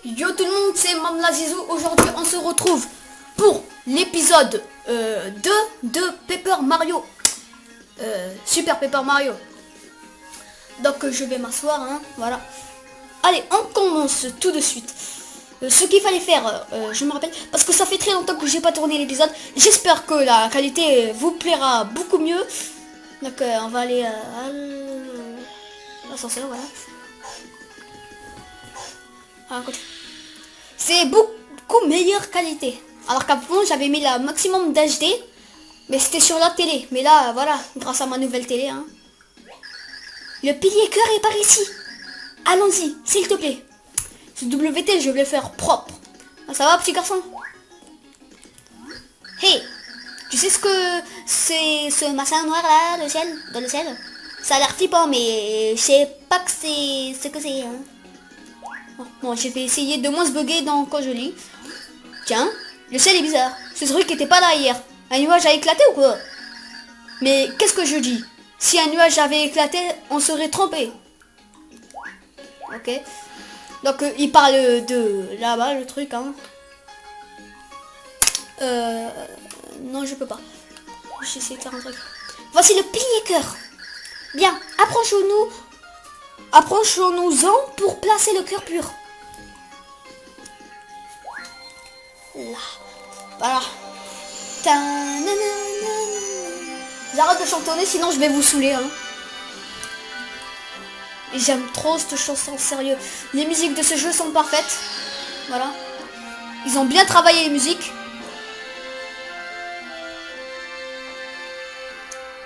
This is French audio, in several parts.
Yo tout le monde, c'est Mamla Zizou. Aujourd'hui on se retrouve pour l'épisode 2 de Paper Mario. Super Paper Mario. Donc je vais m'asseoir, hein, voilà. Allez, on commence tout de suite. Ce qu'il fallait faire, je me rappelle, parce que ça fait très longtemps que j'ai pas tourné l'épisode. J'espère que la qualité vous plaira beaucoup mieux. Donc on va aller à l'ascenseur, voilà. À côté. C'est beaucoup meilleure qualité. Alors qu'avant j'avais mis la maximum d'HD, mais c'était sur la télé. Mais là, voilà, grâce à ma nouvelle télé, hein. Le pilier cœur est par ici. Allons-y, s'il te plaît. Ce WT, je vais le faire propre. Ah, ça va, petit garçon? Hey, tu sais ce que c'est, ce machin noir là, le ciel, dans le ciel? Ça a l'air flippant, mais je sais pas que c'est ce que c'est. Hein. Bon, je vais essayer de moins se bugger quand je lis. Tiens, le ciel est bizarre. Ce truc était pas là hier. Un nuage a éclaté ou quoi? Mais qu'est-ce que je dis? Si un nuage avait éclaté, on serait trompé. Ok. Donc il parle de là-bas, le truc, hein. Non, je peux pas. J'essaie de faire un truc. Voici le pilier cœur. Bien, approchons-nous-en pour placer le cœur pur. Là. Voilà. J'arrête de chantonner, sinon je vais vous saouler, hein. Et j'aime trop cette chanson, sérieux. Les musiques de ce jeu sont parfaites. Voilà. Ils ont bien travaillé les musiques.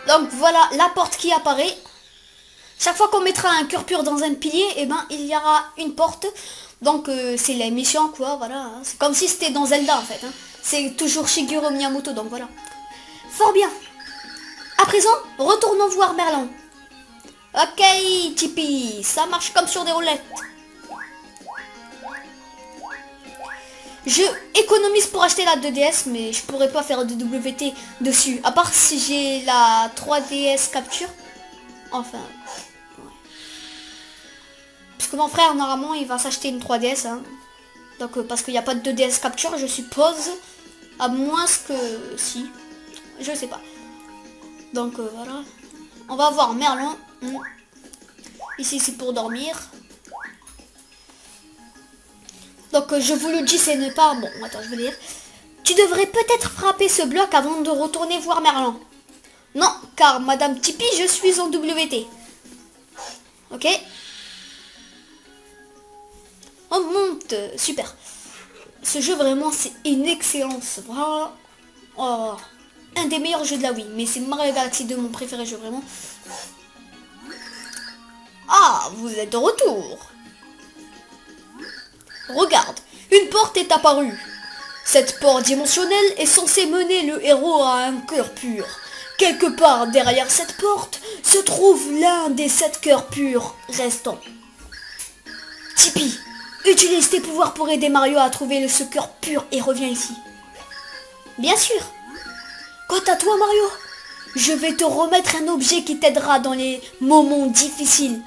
Donc voilà la porte qui apparaît. Chaque fois qu'on mettra un cœur pur dans un pilier, eh ben il y aura une porte. Donc c'est la mission, quoi, voilà. C'est comme si c'était dans Zelda en fait. Hein. C'est toujours Shigeru Miyamoto, donc voilà. Fort bien. À présent, retournons voir Merlin. Ok, Tipeee, ça marche comme sur des roulettes. Je économise pour acheter la 2DS, mais je pourrais pas faire de WT dessus. À part si j'ai la 3DS Capture. Enfin, ouais. Parce que mon frère, normalement, il va s'acheter une 3DS. Hein. Donc, parce qu'il n'y a pas de 2DS Capture, je suppose. À moins que... si. Je sais pas. Donc, voilà. On va voir Merlin. Ici, c'est pour dormir. Donc, je vous le dis, c'est ne pas... Bon, attends, je vais lire. Tu devrais peut-être frapper ce bloc avant de retourner voir Merlin. Non, car Madame Tipeee, je suis en WT. Ok. On monte. Super. Ce jeu, vraiment, c'est une excellence. Voilà. Oh, un des meilleurs jeux de la Wii. Mais c'est Mario Galaxy 2, mon préféré jeu, vraiment. Ah, vous êtes de retour. Regarde, une porte est apparue. Cette porte dimensionnelle est censée mener le héros à un cœur pur. Quelque part derrière cette porte se trouve l'un des 7 cœurs purs restants. Tipeee, utilise tes pouvoirs pour aider Mario à trouver ce cœur pur et reviens ici. Bien sûr. Quant à toi, Mario, je vais te remettre un objet qui t'aidera dans les moments difficiles.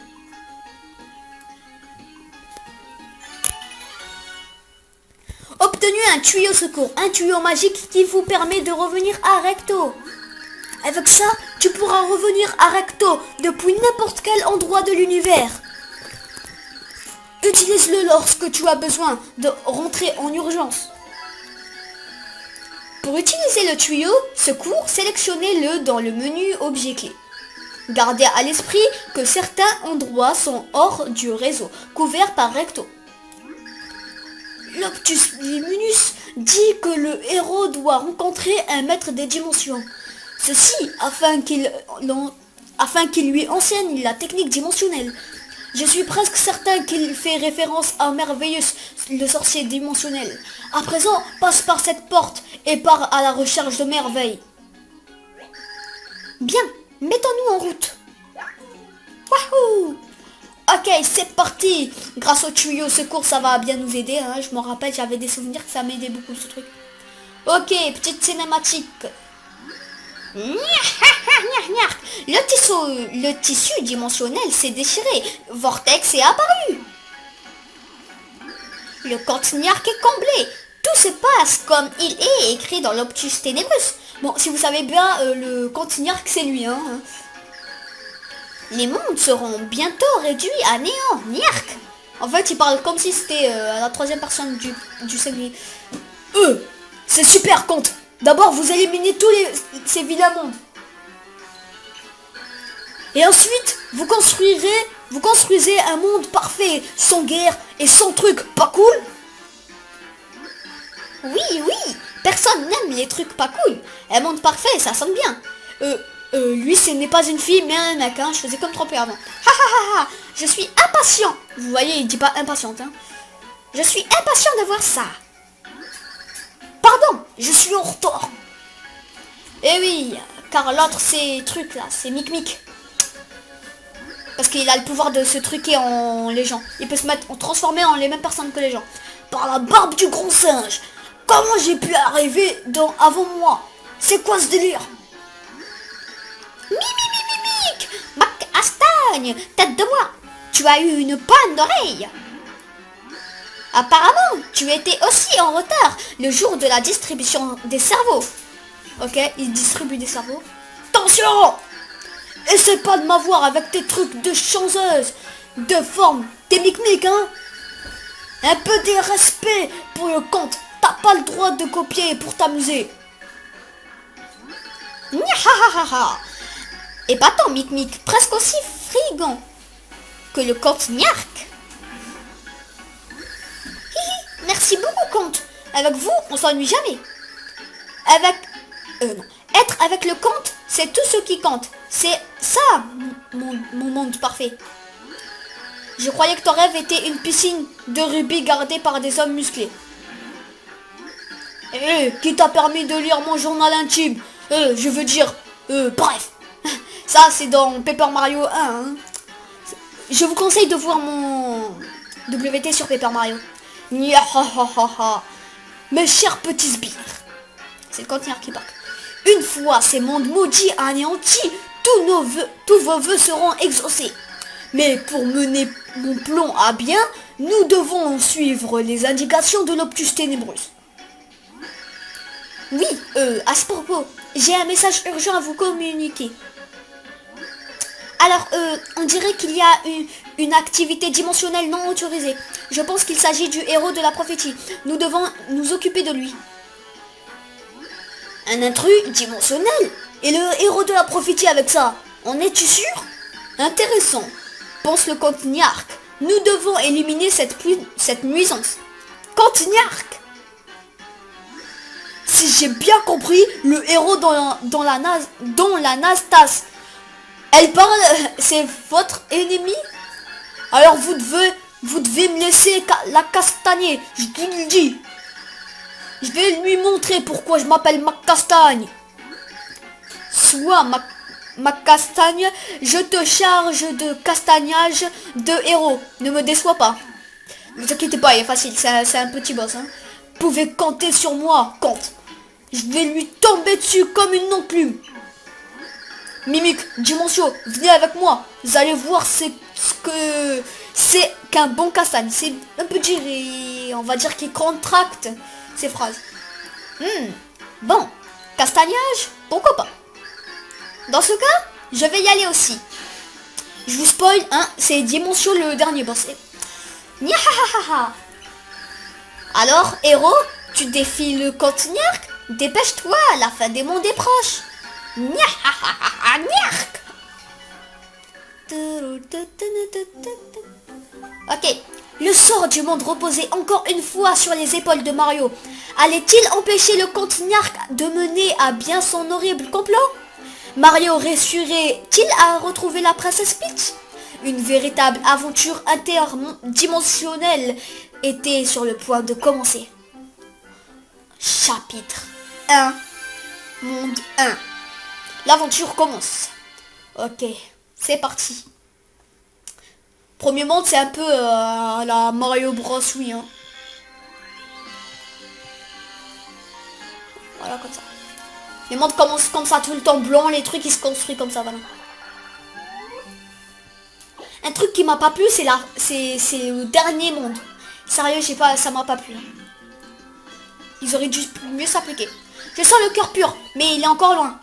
Obtenu un tuyau secours, un tuyau magique qui vous permet de revenir à Recto. Avec ça, tu pourras revenir à Recto depuis n'importe quel endroit de l'univers. Utilise-le lorsque tu as besoin de rentrer en urgence. Pour utiliser le tuyau secours, sélectionnez-le dans le menu objet clé. Gardez à l'esprit que certains endroits sont hors du réseau, couverts par Recto. L'Optus Liminus dit que le héros doit rencontrer un maître des dimensions. Ceci afin qu'il lui enseigne la technique dimensionnelle. Je suis presque certain qu'il fait référence à Merveilleus, le sorcier dimensionnel. À présent, passe par cette porte et pars à la recherche de merveilles. Bien, mettons-nous en route. Wahoo! Ok, c'est parti. Grâce au tuyau secours, ça va bien nous aider. Hein. Je m'en rappelle, j'avais des souvenirs que ça m'aidait beaucoup ce truc. Ok, petite cinématique. Le tissu dimensionnel s'est déchiré. Vortex est apparu. Le compte Niark est comblé. Tout se passe comme il est écrit dans l'Optus Ténébrus. Bon, si vous savez bien, le compte Niark, c'est lui, hein. Les mondes seront bientôt réduits à néant. Niark. En fait, il parle comme si c'était la troisième personne du singulier. C'est super, compte. D'abord, vous éliminez tous ces vilains mondes. Et ensuite, vous construisez un monde parfait, sans guerre et sans trucs pas cool. Oui, personne n'aime les trucs pas cool. Un monde parfait, ça sonne bien. Lui, ce n'est pas une fille, mais un mec, hein. Je faisais comme tromper avant. Je suis impatient. Vous voyez, il dit pas impatiente, hein. Je suis impatient de voir ça. Pardon, je suis en retard. Eh oui, car l'autre, c'est truc là, c'est Mic. Parce qu'il a le pouvoir de se truquer en les gens. Il peut se transformer en les mêmes personnes que les gens. Par la barbe du gros singe. Comment j'ai pu arriver avant moi? C'est quoi ce délire? Mic, Mac Castagne, tête de moi. Tu as eu une panne d'oreille. Apparemment, tu étais aussi en retard le jour de la distribution des cerveaux. Ok, il distribue des cerveaux. Attention! Essaie pas de m'avoir avec tes trucs de chanceuse, de forme. T'es Mic, hein? Un peu de respect pour le compte. T'as pas le droit de copier pour t'amuser. Et pas tant Mic, presque aussi frigant que le compte Niark. Merci beaucoup, compte. Avec vous, on s'ennuie jamais. Non. Être avec le compte, c'est tout ce qui compte. C'est ça, mon monde parfait. Je croyais que ton rêve était une piscine de rubis gardée par des hommes musclés. Qui t'a permis de lire mon journal intime? Je veux dire, bref. Ça, c'est dans Paper Mario 1. Hein. Je vous conseille de voir mon WT sur Paper Mario. Mes chers petits sbires. C'est le continent qui parle. Une fois ces mondes maudits anéantis, tous vos vœux seront exaucés. Mais pour mener mon plan à bien, nous devons suivre les indications de l'Optus Ténébrus. Oui, à ce propos, j'ai un message urgent à vous communiquer. Alors, on dirait qu'il y a une activité dimensionnelle non autorisée. Je pense qu'il s'agit du héros de la prophétie. Nous devons nous occuper de lui. Un intrus dimensionnel? Et le héros de la prophétie avec ça? En es-tu sûr? Intéressant, pense le comte Niark. Nous devons éliminer cette nuisance. Comte Niark! Si j'ai bien compris, le héros dans la Nastas, elle parle, c'est votre ennemi? Alors vous devez me laisser la castagner, je vous le dis. Je vais lui montrer pourquoi je m'appelle Mac Castagne. Soit Mac Castagne, je te charge de castagnage de héros. Ne me déçois pas. Ne vous inquiétez pas, il est facile, c'est un petit boss. Hein. Vous pouvez compter sur moi, compte. Je vais lui tomber dessus comme une non-plume. Mimic, Dimension, venez avec moi. Vous allez voir ce que c'est qu'un bon castagne. C'est un peu dire et on va dire qu'il contracte ces phrases. Bon, castagnage, pourquoi pas. Dans ce cas, je vais y aller aussi. Je vous spoil, hein, c'est Dimension le dernier boss. Alors, héros, tu défies le comte Niark? Dépêche-toi, la fin des mondes est proche. Ok, le sort du monde reposait encore une fois sur les épaules de Mario. Allait-il empêcher le comte Niark de mener à bien son horrible complot? Mario réussirait-il à retrouver la princesse Peach? Une véritable aventure interdimensionnelle était sur le point de commencer. Chapitre 1, monde 1. L'aventure commence. Ok, c'est parti. Premier monde, c'est un peu la Mario Bros. Oui, hein. Voilà, comme ça. Les mondes commencent comme ça tout le temps blanc, les trucs ils se construisent comme ça, voilà. Un truc qui m'a pas plu, c'est le dernier monde. Sérieux, j'ai pas, ça m'a pas plu. Ils auraient dû mieux s'appliquer. Je sens le cœur pur, mais il est encore loin.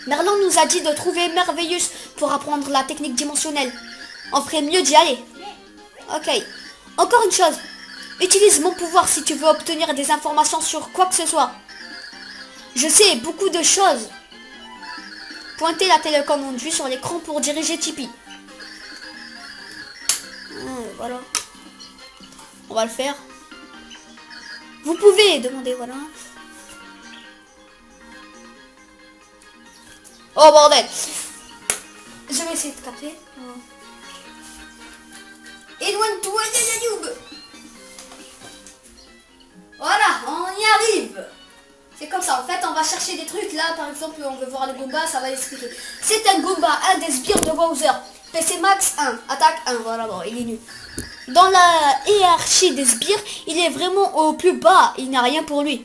Merlin nous a dit de trouver Merveilleuse pour apprendre la technique dimensionnelle. On ferait mieux d'y aller. Ok. Encore une chose. Utilise mon pouvoir si tu veux obtenir des informations sur quoi que ce soit. Je sais beaucoup de choses. Pointez la télécommande vue sur l'écran pour diriger Tipeee. Voilà. On va le faire. Vous pouvez demander, voilà. Oh bordel. Je vais essayer de capter. Éloigne-toi, Youb. Voilà, on y arrive. C'est comme ça, en fait, on va chercher des trucs. Là, par exemple, on veut voir le Goomba, ça va expliquer. C'est un Goomba, un des sbires de Bowser. PC Max 1, attaque 1, voilà, bon, il est nul. Dans la hiérarchie des sbires, il est vraiment au plus bas, il n'a rien pour lui.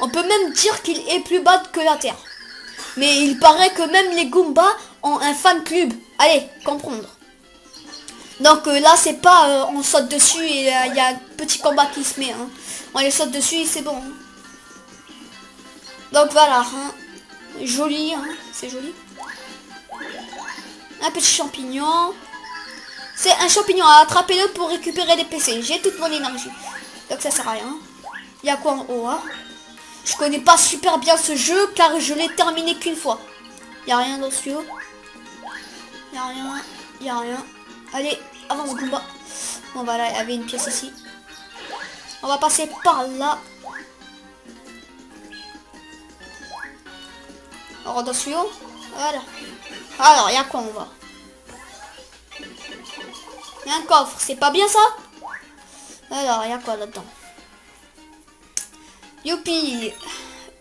On peut même dire qu'il est plus bas que la Terre. Mais il paraît que même les Goombas ont un fan club. Allez, comprendre. Donc là, c'est pas on saute dessus et il y a un petit combat qui se met. Hein. On les saute dessus et c'est bon. Hein. Donc voilà. Hein. Joli, hein. C'est joli. Un petit champignon. C'est un champignon. Attrapez-le pour récupérer des PC. J'ai toute mon énergie. Donc ça sert à rien. Il y a quoi en haut, hein? Je connais pas super bien ce jeu car je l'ai terminé qu'une fois. Il n'y a rien dans ce tuyau. Il n'y a rien. Il n'y a rien. Allez, avance Goomba. Bon voilà, il y avait une pièce ici. On va passer par là. On rentre dans ce tuyau. Voilà. Alors, il y a quoi on va? Il y a un coffre, c'est pas bien ça? Alors, il y a quoi là-dedans? Youpi!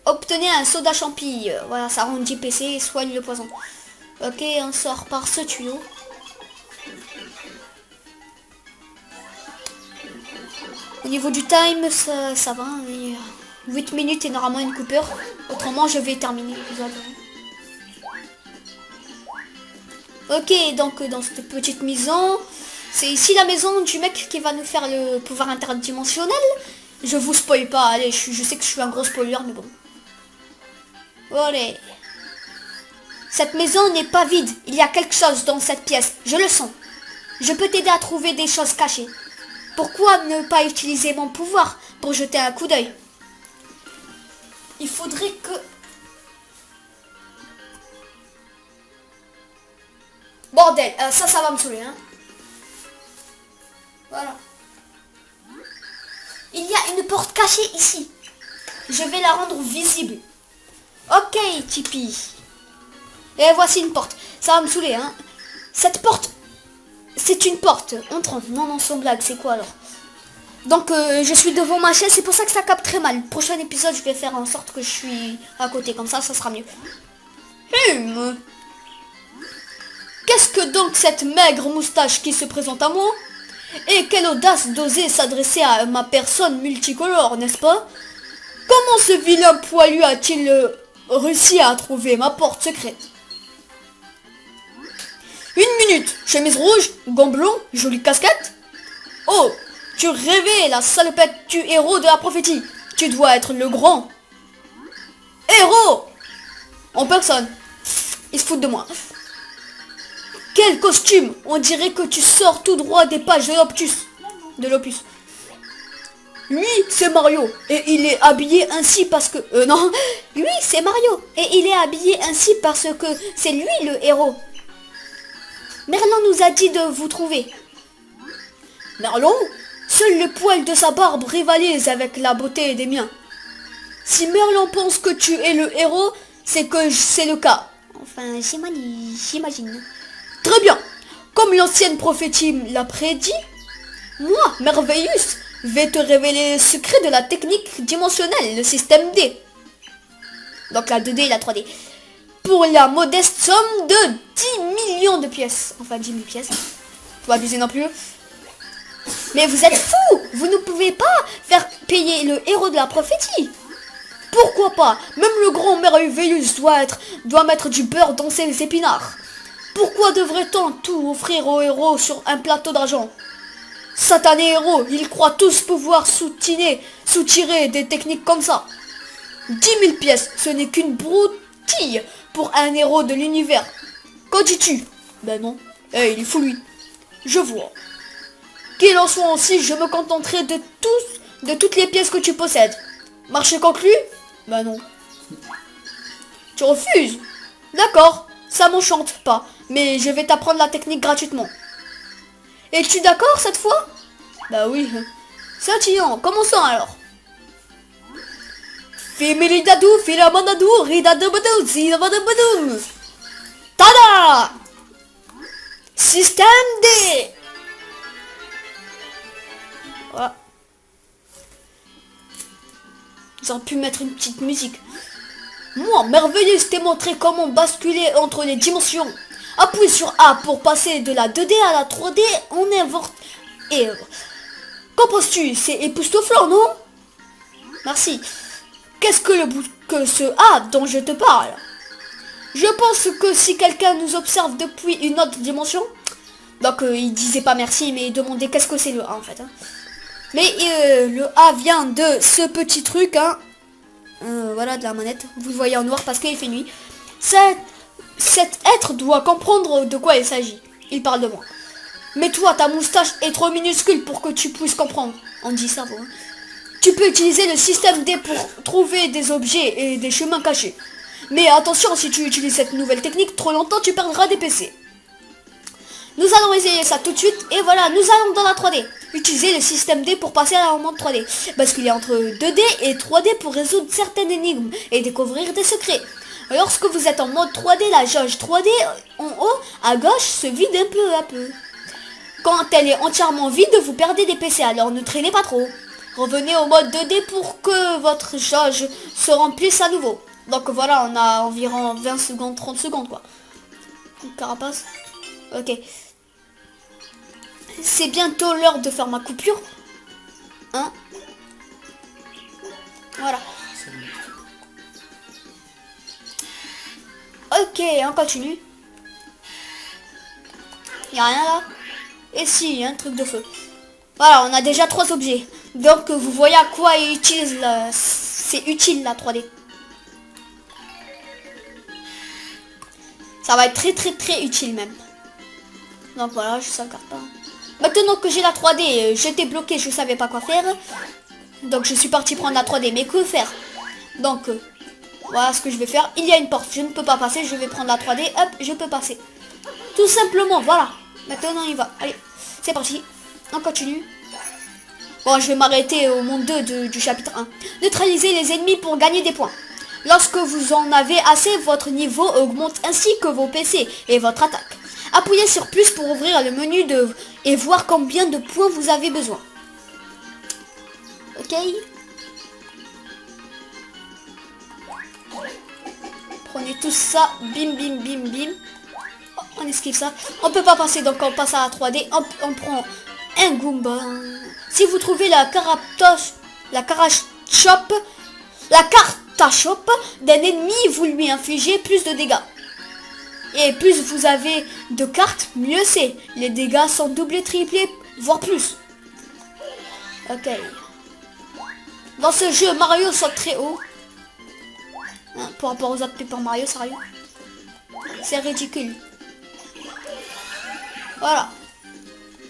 Obtenez un soda champi. Voilà, ça rend 10 PC et soigne le poison. Ok, on sort par ce tuyau. Au niveau du time, ça va. 8 minutes et normalement une coupure. Autrement, je vais terminer l'épisode. Ok, donc dans cette petite maison, c'est ici la maison du mec qui va nous faire le pouvoir interdimensionnel. Je vous spoil pas, allez, je sais que je suis un gros spoiler, mais bon. Allez. Cette maison n'est pas vide, il y a quelque chose dans cette pièce, je le sens. Je peux t'aider à trouver des choses cachées. Pourquoi ne pas utiliser mon pouvoir pour jeter un coup d'œil? Il faudrait que... Bordel, ça va me saouler, hein. Voilà. Il y a une porte cachée ici. Je vais la rendre visible. Ok, Tipeee. Et voici une porte. Ça va me saouler, hein. Cette porte, c'est une porte. Entrons. Non, non, sans blague, c'est quoi alors? Donc, je suis devant ma chaise, c'est pour ça que ça capte très mal. Le prochain épisode, je vais faire en sorte que je suis à côté. Comme ça sera mieux. Qu'est-ce que donc cette maigre moustache qui se présente à moi? Et quelle audace d'oser s'adresser à ma personne multicolore, n'est-ce pas? Comment ce vilain poilu a-t-il réussi à trouver ma porte secrète? Une minute, chemise rouge, gants blonds, jolie casquette. Oh, tu rêvais, la salopette du héros de la prophétie. Tu dois être le grand héros en personne. Ils se foutent de moi. Quel costume! On dirait que tu sors tout droit des pages de l'opus. Lui, c'est Mario. Et il est habillé ainsi parce que... non. Lui, c'est Mario. Et il est habillé ainsi parce que c'est lui le héros. Merlin nous a dit de vous trouver. Merlin? Seul le poil de sa barbe rivalise avec la beauté des miens. Si Merlin pense que tu es le héros, c'est que c'est le cas. Enfin, j'imagine. Très bien. Comme l'ancienne prophétie l'a prédit, moi, Merveilleuse, vais te révéler les secrets de la technique dimensionnelle, le système D. Donc la 2D et la 3D. Pour la modeste somme de 10 millions de pièces. Enfin, 10 000 pièces. Faut pas abuser non plus. Mais vous êtes fous. Vous ne pouvez pas faire payer le héros de la prophétie. Pourquoi pas? Même le grand Merveilleuse doit mettre du beurre dans ses épinards. Pourquoi devrait-on tout offrir aux héros sur un plateau d'argent? Satanés héros, ils croient tous pouvoir soutirer des techniques comme ça. 10 000 pièces, ce n'est qu'une broutille pour un héros de l'univers. Qu'en dis-tu? Ben non. Eh, il est fou lui. Je vois. Qu'il en soit ainsi, je me contenterai de toutes les pièces que tu possèdes. Marché conclu? Ben non. Tu refuses? D'accord, ça m'enchante pas, mais je vais t'apprendre la technique gratuitement. Es-tu d'accord cette fois? Bah oui. Scintillant, commençons alors. Fimilidadou, filamanadou, ridadabadou, zidabadabadou. Tada! Système D. Voilà. Ils auraient pu mettre une petite musique. Moi, merveilleux, je t'ai montré comment basculer entre les dimensions. Appuie sur A pour passer de la 2D à la 3D. On invente. Et qu'en penses-tu? C'est époustouflant, non? Merci. Qu'est-ce que ce A dont je te parle? Je pense que si quelqu'un nous observe depuis une autre dimension, donc il disait pas merci, mais il demandait qu'est-ce que c'est le A en fait. Hein. Mais le A vient de ce petit truc, hein. Voilà, de la manette. Vous le voyez en noir parce qu'il fait nuit. Cet être doit comprendre de quoi il s'agit. Il parle de moi. Mais toi, ta moustache est trop minuscule pour que tu puisses comprendre. On dit ça, bon. Hein. Tu peux utiliser le système D pour trouver des objets et des chemins cachés. Mais attention, si tu utilises cette nouvelle technique trop longtemps, tu perdras des PC. Nous allons essayer ça tout de suite. Et voilà, nous allons dans la 3D. Utiliser le système D pour passer à la mode 3D. Basculer entre 2D et 3D pour résoudre certaines énigmes et découvrir des secrets. Lorsque vous êtes en mode 3D, la jauge 3D en haut à gauche se vide un peu à peu. Quand elle est entièrement vide, vous perdez des PC, alors ne traînez pas trop. Revenez au mode 2D pour que votre jauge se remplisse à nouveau. Donc voilà, on a environ 20 secondes, 30 secondes quoi. Carapace. Ok. C'est bientôt l'heure de faire ma coupure. Hein? Voilà. Ok, on continue. Y a rien là? Et si, y a un truc de feu. Voilà, on a déjà 3 objets. Donc vous voyez à quoi il utilise c'est utile la 3D. Ça va être très utile même. Donc voilà, je sauvegarde pas. Maintenant que j'ai la 3D, j'étais bloqué, je savais pas quoi faire. Donc je suis parti prendre la 3D, mais que faire? Donc voilà ce que je vais faire. Il y a une porte, je ne peux pas passer, je vais prendre la 3D, hop, je peux passer. Tout simplement, voilà. Maintenant on y va. Allez, c'est parti. On continue. Bon, je vais m'arrêter au monde 2 du chapitre 1. Neutraliser les ennemis pour gagner des points. Lorsque vous en avez assez, votre niveau augmente ainsi que vos PC et votre attaque. Appuyez sur plus pour ouvrir le menu et voir combien de points vous avez besoin. Ok. Prenez tout ça. Bim, bim, bim, bim. Oh, on esquive ça. On peut pas passer, donc on passe à la 3D. On prend un Goomba. Si vous trouvez la cartachope d'un ennemi, vous lui infligez plus de dégâts. Et plus vous avez de cartes, mieux c'est. Les dégâts sont doublés, triplés, voire plus. Ok. Dans ce jeu, Mario saute très haut. Hein, par rapport aux autres Paper Mario, sérieux. C'est ridicule. Voilà.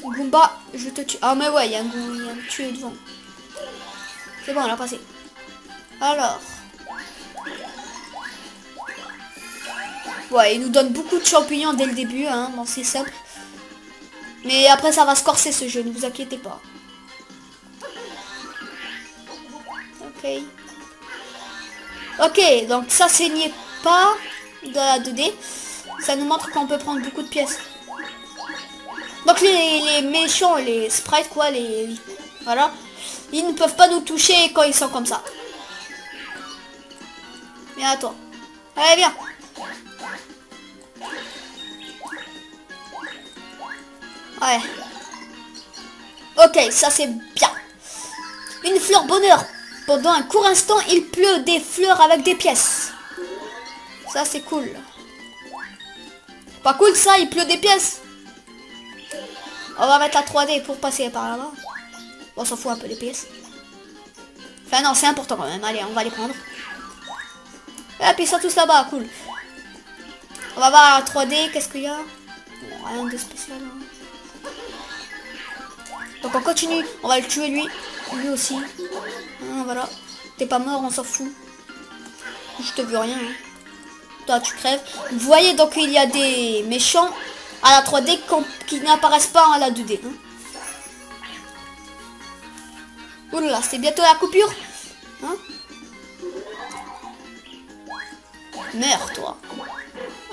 Goomba, je te tue. Ah mais ouais, il y a un tueur devant. C'est bon, on l'a passé. Alors. Ouais, il nous donne beaucoup de champignons dès le début, hein. Bon, c'est simple. Mais après, ça va se corser ce jeu, ne vous inquiétez pas. Ok. Ok, donc ça saignait pas de la 2D. Ça nous montre qu'on peut prendre beaucoup de pièces. Donc les méchants, les sprites quoi, voilà, ils ne peuvent pas nous toucher quand ils sont comme ça. Viens à toi. Allez, viens. Ouais. Ok, ça c'est bien. Une fleur bonheur. Pendant un court instant, il pleut des fleurs avec des pièces. Ça c'est cool. Pas cool ça, il pleut des pièces. On va mettre la 3D pour passer par là-bas. On s'en fout un peu des pièces. Enfin non, c'est important quand même. Allez, on va les prendre. Et puis ils sont tous là-bas, cool. On va voir la 3D, qu'est-ce qu'il y a? Bon, rien de spécial. Hein. Donc on continue, on va le tuer lui. Lui aussi. Hein, voilà. T'es pas mort, on s'en fout. Je te veux rien. Hein. Toi tu crèves. Vous voyez donc il y a des méchants à la 3D qui n'apparaissent pas à la 2D. Hein. Oulala, c'est bientôt la coupure. Hein? Meurs toi.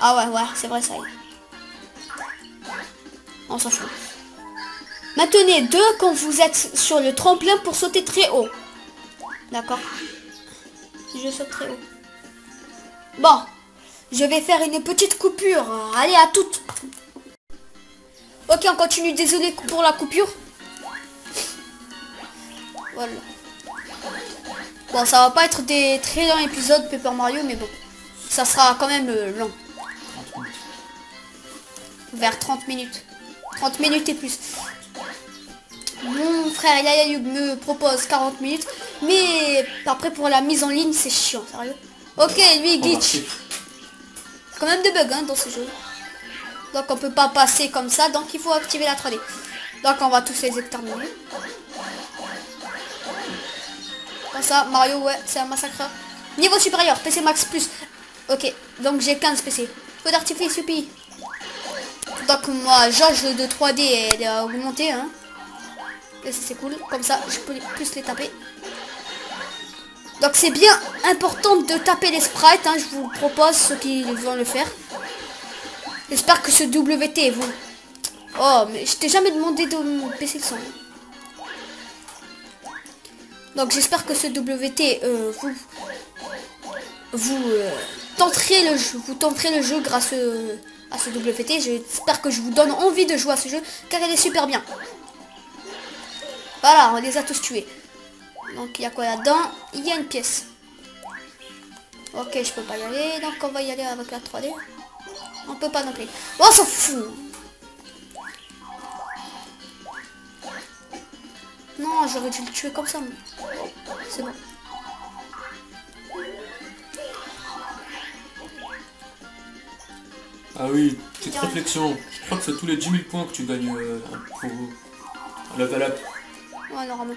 Ah ouais, c'est vrai ça y est. On s'en fout. Maintenez 2 quand vous êtes sur le tremplin pour sauter très haut. D'accord. Je saute très haut. Bon. Je vais faire une petite coupure. Allez, à toutes. Ok, on continue. Désolé pour la coupure. Voilà. Bon, ça va pas être des très longs épisodes Paper Mario, mais bon. Ça sera quand même long. Vers 30 minutes. 30 minutes et plus. Mon frère Yayayub me propose 40 minutes. Mais après pour la mise en ligne, c'est chiant, sérieux. Ok, lui, glitch. Quand même des bugs hein, dans ce jeu. Donc on peut pas passer comme ça, donc il faut activer la 3D. Donc on va tous les exterminer. Comme ça, Mario, ouais, c'est un massacre. Niveau supérieur, PC Max plus. Ok, donc j'ai 15 PC. Feu d'artifice, youpi. Donc moi, jauge de 3D elle a augmenté. Hein. Et c'est cool, comme ça, je peux plus les taper. Donc c'est bien important de taper les sprites, hein, je vous propose ceux qui vont le faire. J'espère que ce WT vous... Oh, mais je t'ai jamais demandé de me baisser le son. Donc j'espère que ce WT vous tenterez le jeu grâce à ce WT. J'espère que je vous donne envie de jouer à ce jeu car il est super bien. Voilà, on les a tous tués. Donc il y a quoi là-dedans? Il y a une pièce. Ok, je peux pas y aller. Donc on va y aller avec la 3D. On peut pas non plus. On s'en fout. Non, j'aurais dû le tuer comme ça. C'est bon. Ah oui, petite réflexion. Je crois que c'est tous les 10 000 points que tu gagnes pour level up. Ouais, normalement.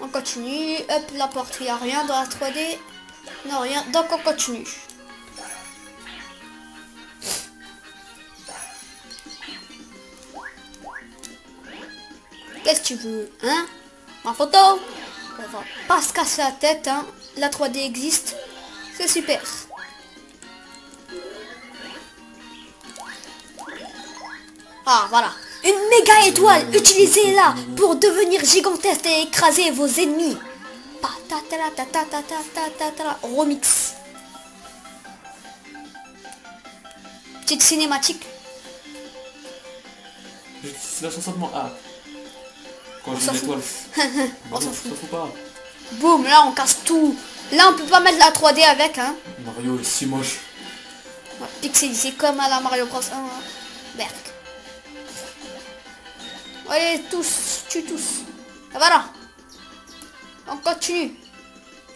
On continue. Hop, la porte, il n'y a rien dans la 3D. Non, rien. Donc on continue. Qu'est-ce que tu veux, hein? Ma photo? On va pas se casser la tête, hein. La 3D existe. C'est super. Ah, voilà. Une méga étoile. Utilisez-la pour devenir gigantesque et écraser vos ennemis. Remix. Petite cinématique. C'est la chanson de moi. Ah. Quand j'ai une étoile. On s'en fout. Pas. Boum, là on casse tout. Là on peut pas mettre la 3D avec, hein. Mario est si moche. Ouais, pixelisé comme à la Mario Bros 1. Berk. Allez, tous, tue tous. Et voilà. On continue.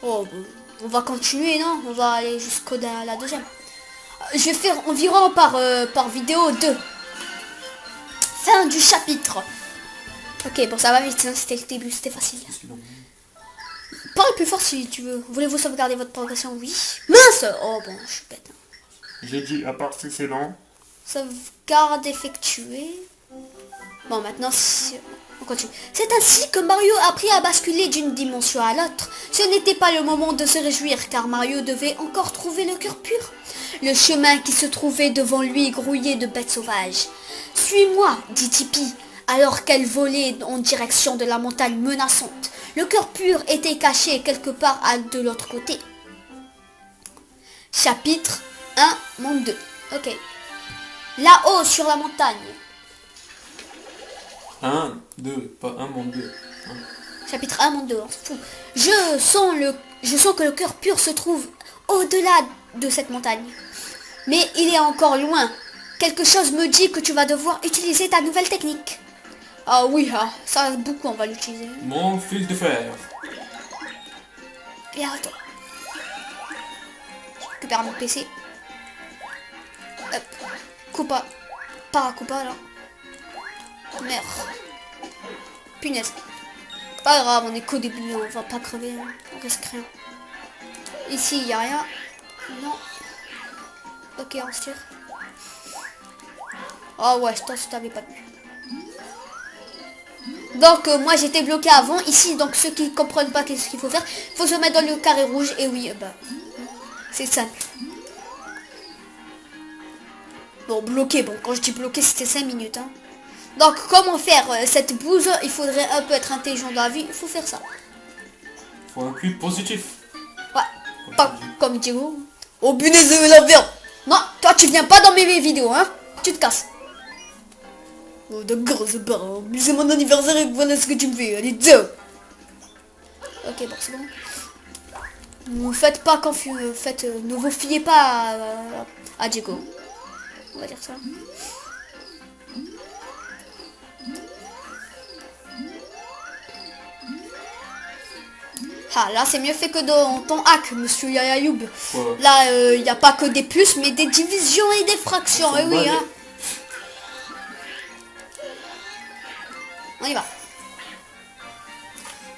Oh, bon, on va continuer, non? On va aller jusqu'au la deuxième. Je vais faire environ par vidéo 2. Fin du chapitre. Ok, bon, ça va vite, hein, c'était le début, c'était facile. Parle plus fort si tu veux. Voulez-vous sauvegarder votre progression? Oui. Mince! Oh, bon, je suis bête. J'ai dit, à part si c'est lent. Sauvegarde effectuée. Bon, maintenant, on continue. C'est ainsi que Mario a appris à basculer d'une dimension à l'autre. Ce n'était pas le moment de se réjouir, car Mario devait encore trouver le cœur pur. Le chemin qui se trouvait devant lui grouillé de bêtes sauvages. « Suis-moi » dit Tipi, alors qu'elle volait en direction de la montagne menaçante. Le cœur pur était caché quelque part de l'autre côté. Chapitre 1, monde 2. Ok. Là-haut, sur la montagne. 1, 2, pas 1, monde 2. Chapitre 1, monde 2, on s'en fout. Je sens que le cœur pur se trouve au-delà de cette montagne. Mais il est encore loin. Quelque chose me dit que tu vas devoir utiliser ta nouvelle technique. Ah oui, ah, ça beaucoup on va l'utiliser. Mon fil de fer. Et attends. Je récupère mon PC. Hop. Coupa. Paracupa là. Merde. Punaise. Pas grave, on est qu'au début, on va pas crever, hein. On risque rien. Ici, il n'y a rien. Non. Ok, on se tire. Oh ouais, je t'avais pas vu. Donc moi j'étais bloqué avant. Ici, donc ceux qui comprennent pas qu'est-ce qu'il faut faire, il faut se mettre dans le carré rouge. Et oui, bah, c'est simple. Bon, bloqué. Bon, quand je dis bloqué, c'était 5 minutes. Hein. Donc comment faire cette bouse? Il faudrait un peu être intelligent dans la vie. Il faut faire ça. Faut un cul positif. Ouais, pas comme Diego. Oh punaise de la merde. Non, toi tu viens pas dans mes vidéos, hein. Tu te casses. Oh d'accord, c'est pas grave. C'est mon anniversaire et voilà ce que tu me fais. Allez, ciao. Ok, bon, c'est bon. Ne faites pas confiance. Ne vous fiez pas à Diego. On va dire ça. Ah, là c'est mieux fait que dans ton hack, monsieur Yayayoub. Ouais. Là, il n'y a pas que des puces, mais des divisions et des fractions. Et oui, hein. On y va.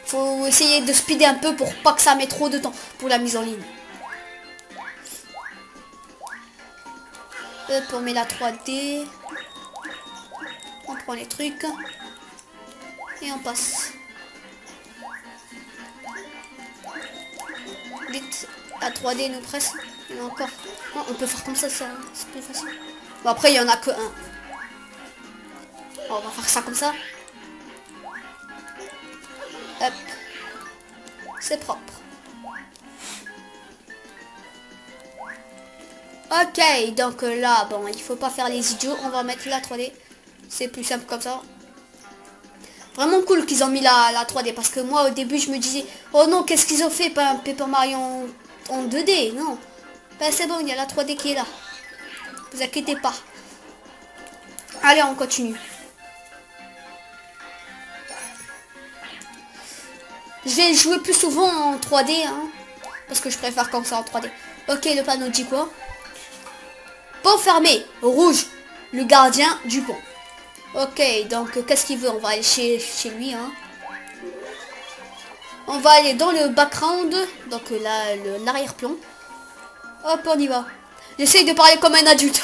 Faut essayer de speeder un peu pour pas que ça mette trop de temps pour la mise en ligne. Hop, on met la 3D. On prend les trucs. Et on passe. Vite, la 3D nous presse. Il y en a encore. Non, on peut faire comme ça, c'est plus facile. Bon, après, il y en a que un. On va faire ça comme ça. Hop. C'est propre. Ok, donc là, bon, il faut pas faire les idiots. On va mettre la 3D. C'est plus simple comme ça. Vraiment cool qu'ils ont mis la 3D. Parce que moi, au début, je me disais, oh non, qu'est-ce qu'ils ont fait? Pas un Paper Mario en 2D, non. Ben, c'est bon, il y a la 3D qui est là. Vous inquiétez pas. Allez, on continue. Je vais jouer plus souvent en 3D, hein, parce que je préfère comme ça en 3D. Ok, le panneau dit quoi? Pont fermé, rouge, le gardien du pont. Ok, donc qu'est-ce qu'il veut? On va aller chez lui, hein. On va aller dans le background, donc là, l'arrière-plan. Hop, on y va. J'essaye de parler comme un adulte.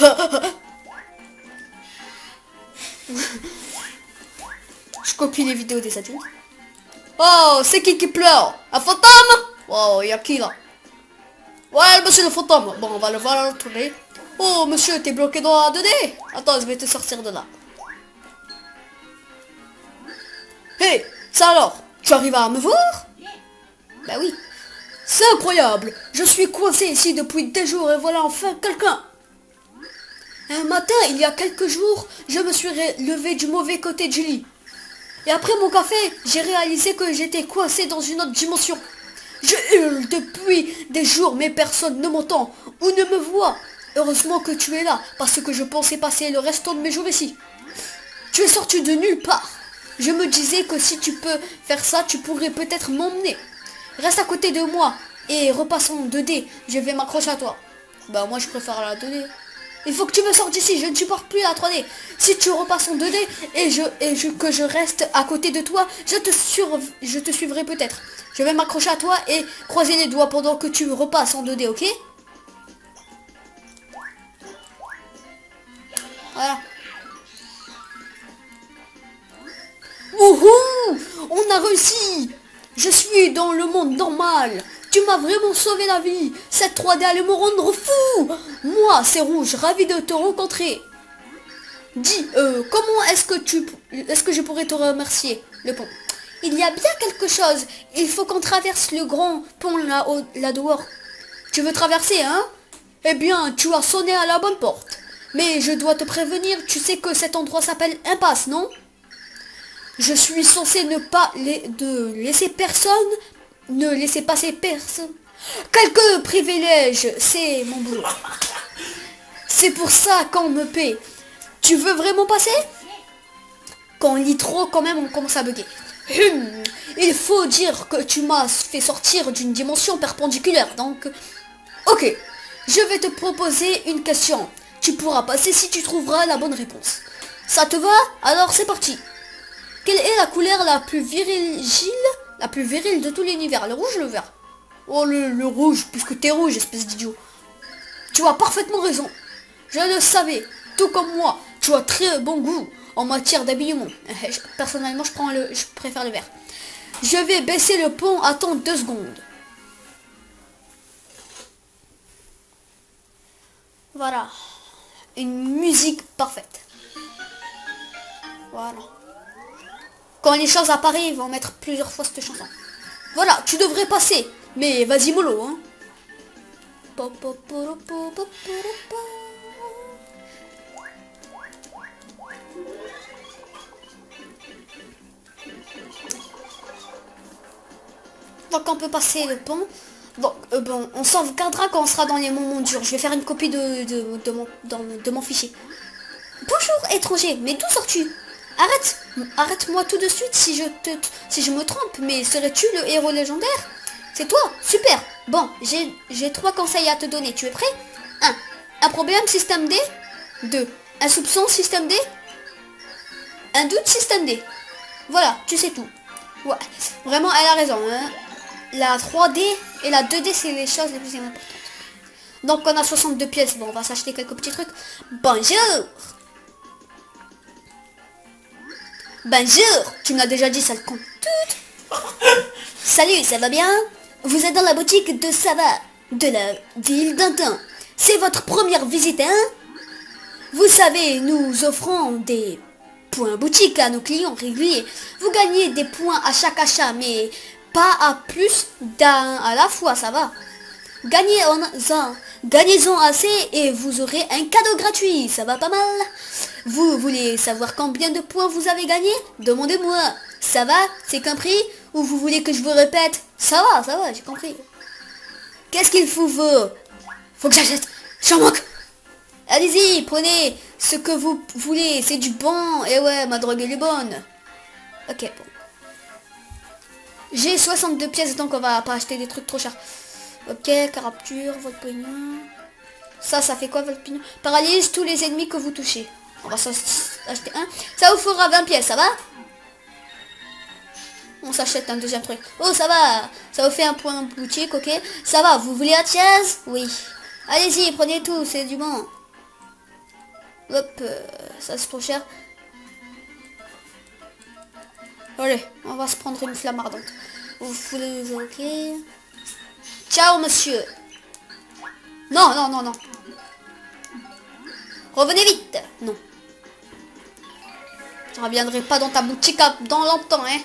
Je copie les vidéos des adultes. Oh, c'est qui pleure? Un fantôme? Oh, il y a qui là? Ouais, monsieur le fantôme. Bon, on va le voir retourner. Oh, monsieur, t'es bloqué dans la 2D. Attends, je vais te sortir de là. Hey, ça alors? Tu arrives à me voir? Bah oui. C'est incroyable. Je suis coincé ici depuis des jours et voilà enfin quelqu'un. Un matin, il y a quelques jours, je me suis levé du mauvais côté du lit. Et après mon café, j'ai réalisé que j'étais coincé dans une autre dimension. Je hurle depuis des jours, mais personne ne m'entend ou ne me voit. Heureusement que tu es là, parce que je pensais passer le restant de mes jours ici. Tu es sorti de nulle part. Je me disais que si tu peux faire ça, tu pourrais peut-être m'emmener. Reste à côté de moi et repasse en 2D. Je vais m'accrocher à toi. Bah moi je préfère la 2D. Il faut que tu me sortes d'ici, je ne supporte plus la 3D. Si tu repasses en 2D que je reste à côté de toi, je te suivrai peut-être. Je vais m'accrocher à toi et croiser les doigts pendant que tu repasses en 2D, ok? Voilà. Wouhou! On a réussi! Je suis dans le monde normal. Tu m'as vraiment sauvé la vie. Cette 3D allait me rendre fou. Moi, c'est Rouge, ravi de te rencontrer. Dis, comment est-ce que je pourrais te remercier? Le pont. Il y a bien quelque chose. Il faut qu'on traverse le grand pont là dehors. Tu veux traverser, hein? Eh bien, tu as sonné à la bonne porte. Mais je dois te prévenir, tu sais que cet endroit s'appelle Impasse, non? Je suis censé laisser passer personne. Quelques privilèges, c'est mon boulot. C'est pour ça qu'on me paie. Tu veux vraiment passer? Quand on lit trop, quand même, on commence à bugger. Il faut dire que tu m'as fait sortir d'une dimension perpendiculaire, donc... Ok, je vais te proposer une question. Tu pourras passer si tu trouveras la bonne réponse. Ça te va? Alors c'est parti. Quelle est la couleur la plus virile de tout l'univers? Le rouge ou le vert? Oh, le rouge, puisque t'es rouge, espèce d'idiot. Tu as parfaitement raison. Je le savais, tout comme moi. Tu as très bon goût en matière d'habillement. Personnellement, je préfère le vert. Je vais baisser le pont, attends 2 secondes. Voilà. Une musique parfaite. Voilà. Quand les choses apparaissent, ils vont mettre plusieurs fois cette chanson. Voilà, tu devrais passer. Mais vas-y mollo, hein. Donc on peut passer le pont. Donc bon, on sauvegardera quand on sera dans les moments durs. Je vais faire une copie de mon fichier. Bonjour étranger, mais d'où sors-tu? Arrête-moi tout de suite si je me trompe, mais serais-tu le héros légendaire? C'est toi? Super. Bon, j'ai 3 conseils à te donner. Tu es prêt? 1. Un problème système D. 2. Un soupçon système D. Un doute système D. Voilà, tu sais tout. Ouais, vraiment, elle a raison. Hein. La 3D et la 2D, c'est les choses les plus importantes. Donc, on a 62 pièces. Bon, on va s'acheter quelques petits trucs. Bonjour. Bonjour. Tu me l'as déjà dit, sale con. Salut, ça va bien? Vous êtes dans la boutique de Sava, de la ville d'Antin. C'est votre première visite, hein? Vous savez, nous offrons des points boutique à nos clients réguliers. Vous gagnez des points à chaque achat, mais pas à plus d'un à la fois, ça va. Gagnez-en assez et vous aurez un cadeau gratuit, ça va pas mal. Vous voulez savoir combien de points vous avez gagné? Demandez-moi. Ça va? C'est compris? Ou vous voulez que je vous répète? Ça va, j'ai compris. Qu'est-ce qu'il vous faut? Faut que j'achète. J'en manque. Allez-y, prenez ce que vous voulez, c'est du bon. Et ouais, ma drogue elle est bonne. Ok, bon. J'ai 62 pièces, donc on va pas acheter des trucs trop chers. Ok, capture, votre pognon. Ça fait quoi votre pognon? Paralyse tous les ennemis que vous touchez. On va acheter un. Ça vous fera 20 pièces, ça va? On s'achète un deuxième truc. Oh, ça va. Ça vous fait un point boutique, ok. Ça va, vous voulez un chaise? Oui. Allez-y, prenez tout, c'est du bon. Hop, ça c'est trop cher. Allez, on va se prendre une flamme ardente. Vous voulez, ok. Ciao, monsieur. Non. Revenez vite. Non. Je reviendrai pas dans ta boutique dans longtemps, hein.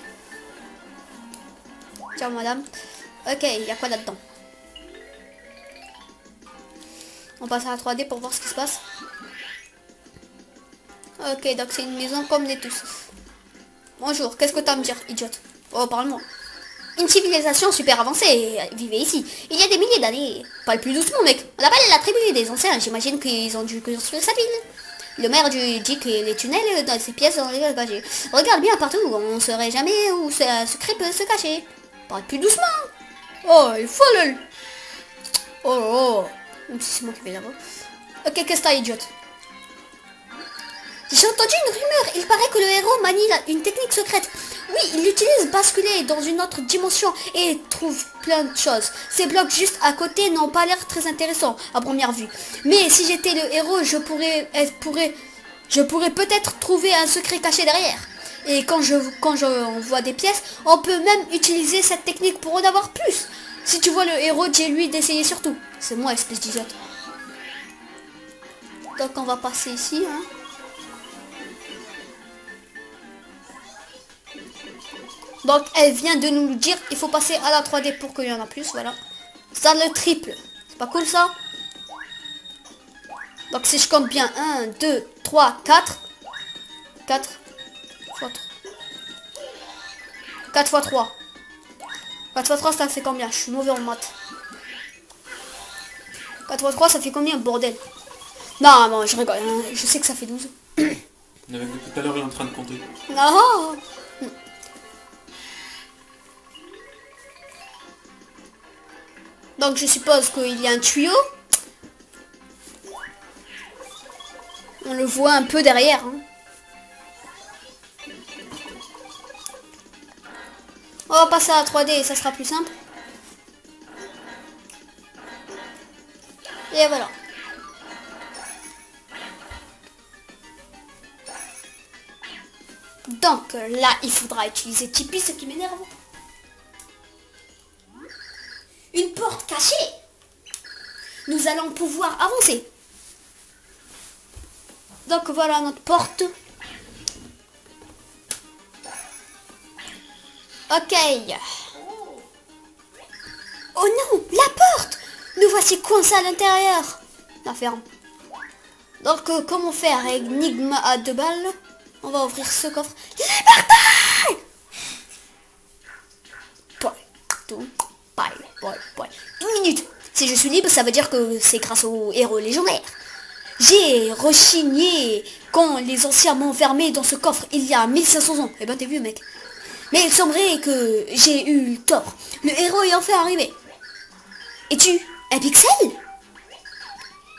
Ciao, madame. Ok, il y a quoi là-dedans? On passe à la 3D pour voir ce qui se passe. Ok, donc c'est une maison comme les tous. Bonjour, qu'est-ce que tu as à me dire, idiote? Oh, parle-moi. Une civilisation super avancée vivait ici. Il y a des milliers d'années. Parle plus doucement, mec. On appelle la tribu des anciens. J'imagine qu'ils ont dû construire sa ville. Le maire dit que les tunnels dans ces pièces sont engagés. Regarde bien partout. On ne saurait jamais où ce secret peut se cacher. Parle plus doucement. Oh, il faut le... Oh. Même si c'est moi qui vais là-bas. Ok, qu'est-ce que t'as, idiote? J'ai entendu une rumeur. Il paraît que le héros manie une technique secrète. Oui, il l'utilise basculer dans une autre dimension et trouve plein de choses. Ces blocs juste à côté n'ont pas l'air très intéressants à première vue. Mais si j'étais le héros, je pourrais peut-être trouver un secret caché derrière. Et quand je vois des pièces, on peut même utiliser cette technique pour en avoir plus. Si tu vois le héros, dis-lui d'essayer surtout. C'est moi, espèce d'idiote. Donc on va passer ici, hein. Donc elle vient de nous dire il faut passer à la 3D pour qu'il y en a plus, voilà. Ça le triple. C'est pas cool ça? Donc si je compte bien 1, 2, 3, 4. 4 fois 3. 4 fois 3. 4 fois 3 ça fait combien? Je suis mauvais en maths. 4 fois 3 ça fait combien, bordel? Non, non, je rigole, hein. Je sais que ça fait 12. Avec depuis tout à l'heure, il est en train de compter. Non. Donc je suppose qu'il y a un tuyau. On le voit un peu derrière. Hein. On va passer à la 3D, ça sera plus simple. Et voilà. Donc là, il faudra utiliser Tipeee, ce qui m'énerve. Une porte cachée. Nous allons pouvoir avancer. Donc voilà notre porte. Ok. Oh non, la porte. Nous voici coincés à l'intérieur. La ferme. Donc comment faire? Énigme à 2 balles. On va ouvrir ce coffre. Liberté! Boy. 1 minute. Si je suis libre, ça veut dire que c'est grâce aux héros légendaires. J'ai rechigné quand les anciens m'ont enfermé dans ce coffre il y a 1500 ans. Eh ben t'es vieux mec. Mais il semblerait que j'ai eu tort. Le héros est enfin arrivé. Es-tu un pixel?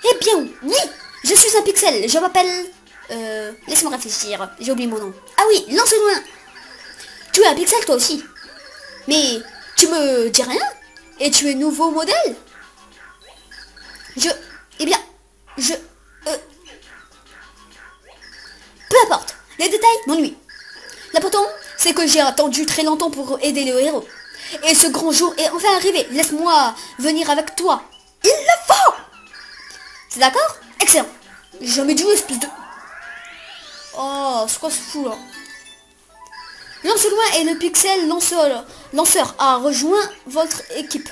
Eh bien oui, je suis un pixel. Je m'appelle... laisse-moi réfléchir. J'ai oublié mon nom. Ah oui, Lance-Loin. Tu es un pixel toi aussi. Mais tu me dis rien? Et tu es nouveau modèle? Peu importe, les détails m'ennuient. L'important, c'est que j'ai attendu très longtemps pour aider le héros. Et ce grand jour est enfin arrivé. Laisse-moi venir avec toi. Il le faut! C'est d'accord? Excellent. J'ai jamais dû espèce de... Oh, c'est quoi ce fou là? Lance-Loin et le pixel lanceur a rejoint votre équipe.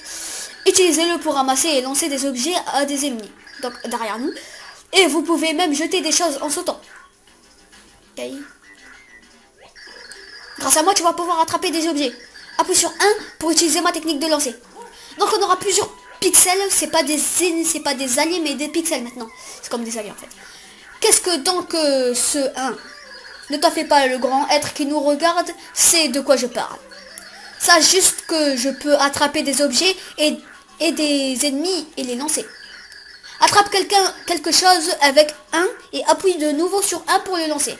Utilisez-le pour ramasser et lancer des objets à des ennemis. Donc derrière nous. Et vous pouvez même jeter des choses en sautant. Ok. Grâce à moi, tu vas pouvoir attraper des objets. Appuie sur 1 pour utiliser ma technique de lancer. Donc on aura plusieurs pixels. C'est pas des alliés mais des pixels maintenant. C'est comme des alliés en fait. Qu'est-ce que donc ce 1? Ne t'en fais pas, le grand être qui nous regarde, c'est de quoi je parle. Sache juste que je peux attraper des objets et des ennemis et les lancer. Attrape quelque chose avec 1 et appuie de nouveau sur 1 pour le lancer.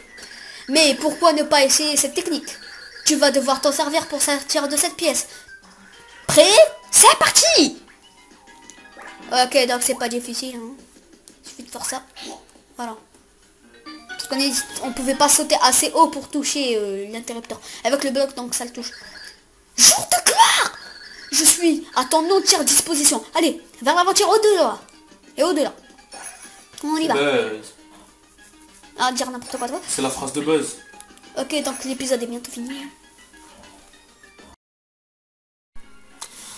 Mais pourquoi ne pas essayer cette technique? Tu vas devoir t'en servir pour sortir de cette pièce. Prêt? C'est parti! Ok, donc c'est pas difficile. Hein. Il suffit de faire ça. Voilà. Parce qu'on pouvait pas sauter assez haut pour toucher l'interrupteur. Avec le bloc, donc ça le touche. Jour de gloire! Je suis à ton entière disposition. Allez, vers l'aventure au-delà. Et au-delà. On y va. Buzz. Ah, dire n'importe quoi toi. C'est la phrase de Buzz. Ok, donc l'épisode est bientôt fini.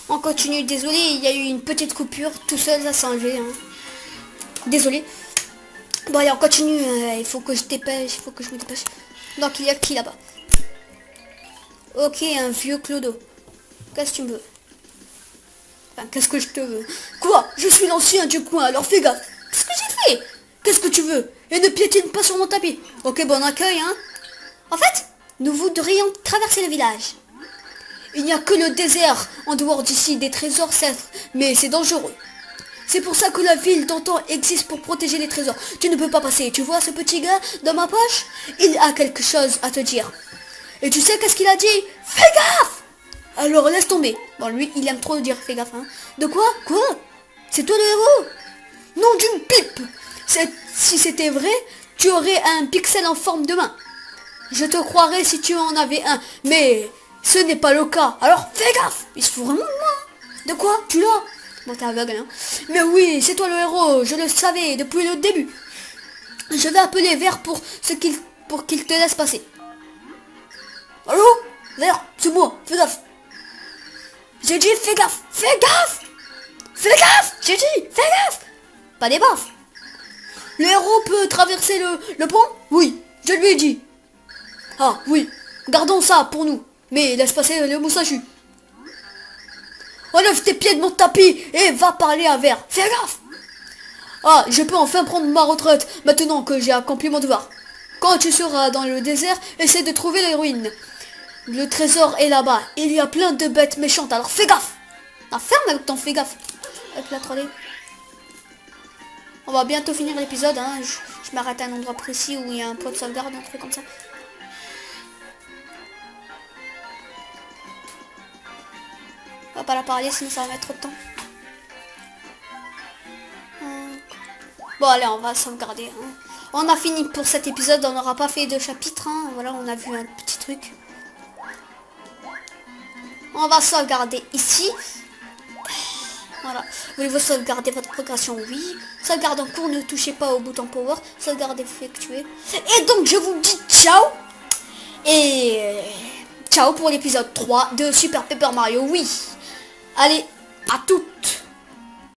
On continue, désolé, il y a eu une petite coupure, tout seul, ça s'est enlevé. Hein. Désolé. Bon allez, on continue, il faut que je dépêche, il faut que je me dépêche. Donc il y a qui là-bas? Ok, un vieux clodo. Qu'est-ce que tu me veux? Enfin, qu'est-ce que je te veux? Quoi? Je suis l'ancien du coin, alors fais gaffe. Qu'est-ce que j'ai fait? Qu'est-ce que tu veux? Et ne piétine pas sur mon tapis. Ok, bon accueil, hein. En fait, nous voudrions traverser le village. Il n'y a que le désert en dehors d'ici, des trésors certes, mais c'est dangereux. C'est pour ça que la ville d'antan existe pour protéger les trésors. Tu ne peux pas passer. Tu vois ce petit gars dans ma poche? Il a quelque chose à te dire. Et tu sais qu'est-ce qu'il a dit? Fais gaffe! Alors laisse tomber. Bon, lui, il aime trop dire fais gaffe. Hein. De quoi? Quoi? C'est toi le héros? Non d'une pipe! Si c'était vrai, tu aurais un pixel en forme de main. Je te croirais si tu en avais un. Mais ce n'est pas le cas. Alors fais gaffe! Il se fout vraiment de moi. De quoi? Tu l'as? Bon, t'es aveugle, hein. Mais oui, c'est toi le héros, je le savais depuis le début. Je vais appeler Vert pour qu'il te laisse passer. Allô? Vert, c'est moi, fais gaffe. J'ai dit fais gaffe, fais gaffe. Fais gaffe, j'ai dit, fais gaffe. Pas des baffes. Le héros peut traverser le pont? Oui, je lui ai dit. Ah oui, gardons ça pour nous. Mais laisse passer le moustachu. Enlève tes pieds de mon tapis et va parler à Vert. Fais gaffe. Ah, je peux enfin prendre ma retraite, maintenant que j'ai accompli mon devoir. Quand tu seras dans le désert, essaie de trouver les ruines. Le trésor est là-bas. Il y a plein de bêtes méchantes, alors fais gaffe. Ah, ferme avec ton fais gaffe. Avec la 3D. On va bientôt finir l'épisode, hein. Je m'arrête à un endroit précis où il y a un point de sauvegarde, un truc comme ça. On va pas la parler, sinon ça va mettre trop de temps. Bon, allez, on va sauvegarder. Hein. On a fini pour cet épisode, on n'aura pas fait de chapitre. Hein. Voilà, on a vu un petit truc. On va sauvegarder ici. Voilà. Voulez-vous sauvegarder votre progression? Oui. Sauvegarde en cours, ne touchez pas au bouton power. Sauvegarde effectuée. Et donc, je vous dis ciao. Et ciao pour l'épisode 3 de Super Paper Mario. Oui. Allez, à toutes.